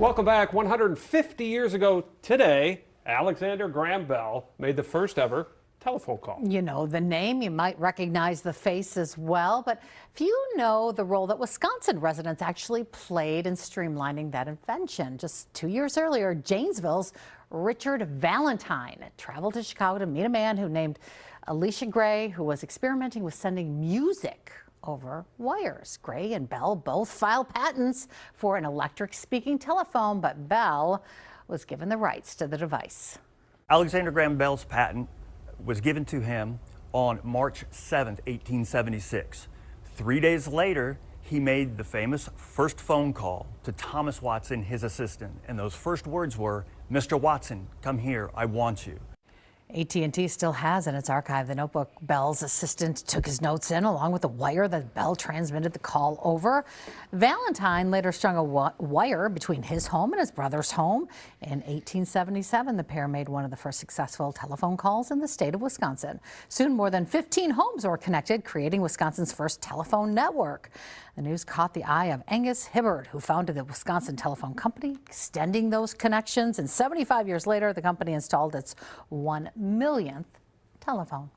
Welcome back. 150 years ago today, Alexander Graham Bell made the first ever telephone call. You know the name, you might recognize the face as well, but few know the role that Wisconsin residents actually played in streamlining that invention. Just 2 years earlier, Janesville's Richard Valentine traveled to Chicago to meet a man who named Elisha Gray, who was experimenting with sending music over wires. Gray and Bell both filed patents for an electric speaking telephone, but Bell was given the rights to the device. Alexander Graham Bell's patent was given to him on March 7, 1876. 3 days later, he made the famous first phone call to Thomas Watson, his assistant, and those first words were, "Mr. Watson, come here, I want you." AT&T still has in its archive the notebook Bell's assistant took his notes in, along with the wire that Bell transmitted the call over. Valentine later strung a wire between his home and his brother's home. In 1877, the pair made one of the first successful telephone calls in the state of Wisconsin. Soon, more than 15 homes were connected, creating Wisconsin's first telephone network. The news caught the eye of Angus Hibbard, who founded the Wisconsin Telephone Company, extending those connections. And 75 years later, the company installed its 1 millionth telephone.